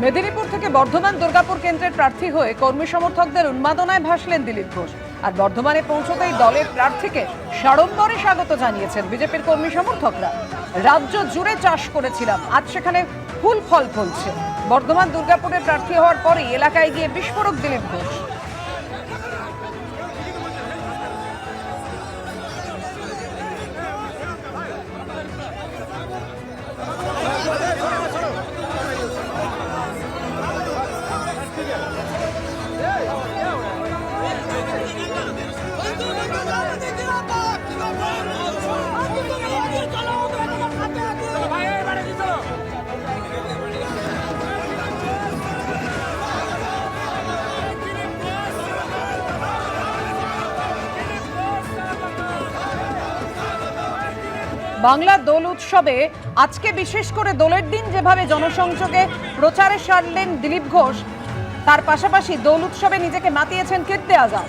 মেদিনীপুর থেকে বর্ধমান দুর্গাপুর কেন্দ্রের প্রার্থী হয়ে কর্মী সমর্থকদের উন্মাদনায় ভাসলেন দিলীপ ঘোষ। আর বর্ধমানে পৌঁছতেই দলের প্রার্থীকে সাড়ম্বরে স্বাগত জানিয়েছেন বিজেপির কর্মী সমর্থকরা। রাজ্য জুড়ে চাষ করেছিলাম, আজ সেখানে ফুল ফল ফলছে। বর্ধমান দুর্গাপুরের প্রার্থী হওয়ার পরই এলাকায় গিয়ে বিস্ফোরক দিলীপ ঘোষ। বাংলা দোল উৎসবে আজকে বিশেষ করে দোলের দিন যেভাবে জনসংযোগে প্রচারে সারলেন দিলীপ ঘোষ, তার পাশাপাশি দোল উৎসবে নিজেকে মাতিয়েছেন কীর্তি আজাদ।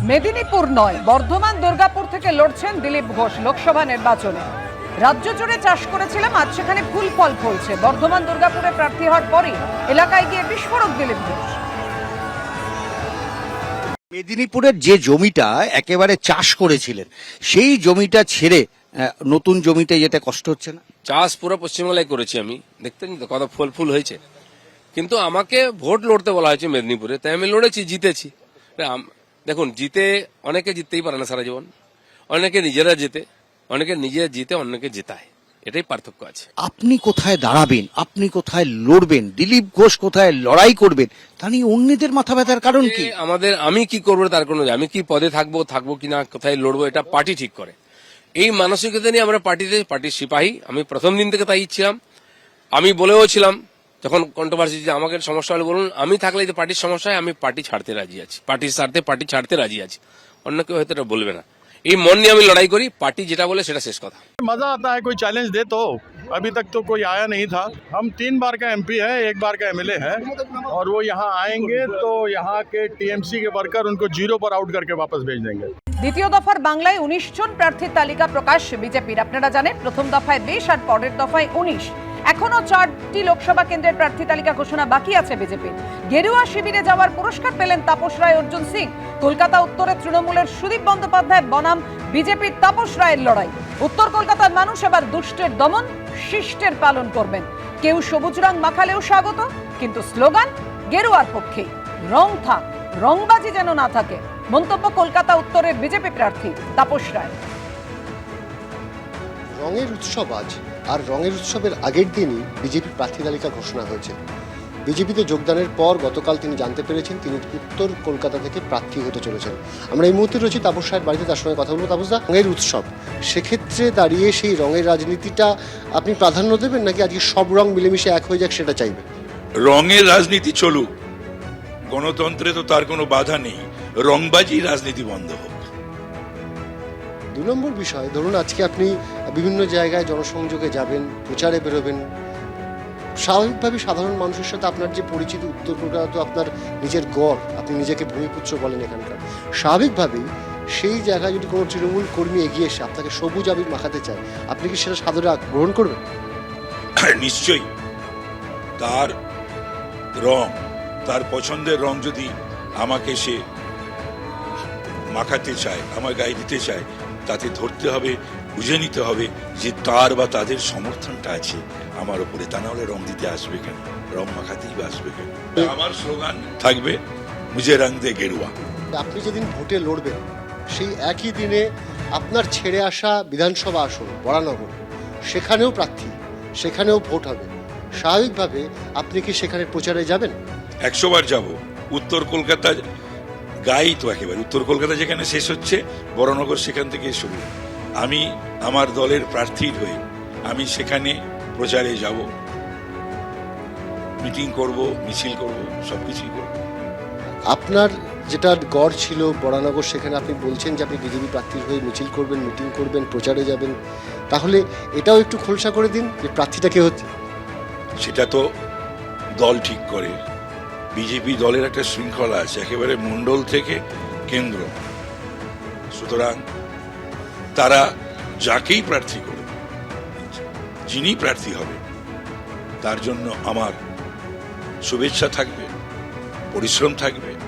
মেদিনীপুর নয়, বর্ধমান দুর্গাপুর থেকে লড়ছেন দিলীপ ঘোষ লোকসভা নির্বাচনে। রাজ্য জুড়ে চাষ করেছিলাম, আজ সেখানে ফুল ফল ফলছে। বর্ধমান দুর্গাপুরে প্রার্থী হওয়ার পরই এলাকায় গিয়ে বিস্ফোরক দিলীপ ঘোষ। মেদিনীপুরের যে জমিটা একেবারে চাষ করেছিলেন, সেই জমিটা ছেড়ে নতুন জমিতে যেতে কষ্ট হচ্ছে না? চাষ পুরো পশ্চিমবাংলায় করেছি আমি, দেখতেন তো কত ফল ফুল হয়েছে। কিন্তু আমাকে ভোট লড়তে বলা হয়েছে মেদিনীপুরে, তাই আমি লড়েছি, জিতেছি। দেখুন, অনেকে জিততেই পারে না সারা জীবন, অনেকে নিজেরা জেতে, অনেকে নিজে জিতে অন্যকে জেতায়, এটাই পার্থক্য আছে। আপনি কোথায় দাঁড়াবেন, আপনি কোথায় লড়বেন, দিলীপ ঘোষ কোথায় লড়াই করবেন, তা নিয়ে অন্যদের মাথা ব্যথার কারণ কি? আমি কি করবো তার কোনো, আমি কি পদে থাকবো কিনা, কোথায় লড়বো, এটা পার্টি ঠিক করে। এই মানসিকতা নিয়ে আমরা পার্টির সিপাহী। আমি প্রথম দিন থেকে তাই ছিলাম। আমি বলেও ছিলাম যখন কন্ট্রোভার্সি, যে আমাকে সমস্যা হলে বলুন, আমি থাকলে যে পার্টির সমস্যা হয়, আমি পার্টি ছাড়তে রাজি আছি, পার্টির স্বার্থে পার্টি ছাড়তে রাজি আছি। অন্য কেউ হয়তো এটা বলবে না। এই মন নিয়ে আমি লড়াই করি, পার্টি যেটা বলে সেটা শেষ কথা। मजा आता है, कोई चैलेंज दे तो। अभी तक तो कोई आया नहीं था। हम 3 बार का एमपी है, 1 बार का एमएलए है, और वो यहाँ आएंगे तो यहाँ के टीएमसी के वर्कर उनको 0 पर आउट करके वापस भेज देंगे। দ্বিতীয় দফার বাংলায় 19 জন প্রার্থীর তালিকা প্রকাশ বিজেপির। আপনারা জানেন, প্রথম দফায় 20 আর পরের দফায় 19। এখনো 4টি লোকসভা কেন্দ্রের প্রার্থী তালিকা ঘোষণা বাকি আছে বিজেপির। গেরুয়া শিবিরে যাওয়ার পুরস্কার পেলেন তাপস রায়, অর্জুন সিং। কলকাতা উত্তরে তৃণমূলের সুদীপ বন্দ্যোপাধ্যায় বনাম বিজেপির তাপস রায়ের লড়াই। উত্তর কলকাতার মানুষ এবার দুষ্টের দমন, শিষ্টের পালন করবেন। কেউ সবুজ রং মাখালেও স্বাগত, কিন্তু স্লোগান গেরুয়ার পক্ষে। রং থাক, রংবাজি যেন না থাকে, মন্তব্য কলকাতা উত্তরের বিজেপি প্রার্থী তাপস রায়। রঙের উৎসব আজ, আর রঙের উৎসবের আগের দিনই বিজেপি প্রার্থী তালিকা ঘোষণা হয়েছে। বিজেপিতে যোগদানের পর গতকাল তিনি জানতে পেরেছেন তিনি উত্তর কলকাতা থেকে প্রার্থী হতে চলেছেন। আমরা এই মুহূর্তে রয়েছি তাপস রায়ের বাড়িতে, তার সঙ্গে কথা বলবো। তাপসদা, রঙের উৎসব, সেক্ষেত্রে দাঁড়িয়ে সেই রঙের রাজনীতিটা আপনি প্রাধান্য দেবেন, নাকি আজকে সব রং মিলেমিশে এক হয়ে যাক সেটা চাইবেন? রঙের রাজনীতি চলুক, গণতন্ত্রে তো তার কোনো বাধা নেই, রংবাজি রাজনীতি বন্ধ হোক। 2 নম্বর বিষয়, ধরুন আজকে আপনি বিভিন্ন জায়গায় জনসংযোগে যাবেন, প্রচারে বেরোবেন, স্বাভাবিকভাবে সাধারণ মানুষের সাথে আপনার যে পরিচিতি, উত্তর কলকাতা তো আপনার নিজের গড়, আপনি নিজেকে ভূমিপুত্র বলেন এখানকার। স্বাভাবিকভাবেই সেই জায়গায় যদি কোনো তৃণমূল কর্মী এগিয়ে এসে আপনাকে সবুজ আবির মাখাতে চায়, আপনি কি সেটা সাদরে গ্রহণ করবেন? নিশ্চয়ই। তার রং, তার পছন্দের রং যদি আমাকে সে মাখাতে চায়, আমার গায়ে দিতে চায়, তাতে ধরতে হবে, বুঝে নিতে হবে যে তার বা তাদের সমর্থনটা আছে আমার উপরে। তা না হলে রং দিতে আসবে কেন, রং মাখাতেই বা আসবে কেন? আমার স্লোগান থাকবে মুঝে রং দে গেরুয়া। আপনি যেদিন ভোটে লড়বেন, সেই একই দিনে আপনার ছেড়ে আসা বিধানসভা আসন বরানগর, সেখানেও প্রার্থী, সেখানেও ভোট হবে। স্বাভাবিকভাবে আপনি কি সেখানে প্রচারে যাবেন? 100 বার যাব। উত্তর কলকাতা গাই তো একেবারে, উত্তর কলকাতা যেখানে শেষ হচ্ছে, বরানগর সেখান থেকে শুরু। আমি আমার দলের প্রার্থীর হয়ে আমি সেখানে প্রচারে যাব, মিটিং করব, মিছিল করব, সবকিছুই করব। আপনার যেটা গড় ছিল বরানগর, সেখানে আপনি বলছেন যে আপনি বিজেপি প্রার্থীর হয়ে মিছিল করবেন, মিটিং করবেন, প্রচারে যাবেন, তাহলে এটাও একটু খোলসা করে দিন যে প্রার্থীটা কে হচ্ছে। সেটা তো দল ঠিক করে। বিজেপি দলের একটা শৃঙ্খলা আছে, একেবারে মণ্ডল থেকে কেন্দ্র। সুতরাং তারা যাকেই প্রার্থী করবে, যিনি প্রার্থী হবে, তার জন্য আমার শুভেচ্ছা থাকবে, পরিশ্রম থাকবে,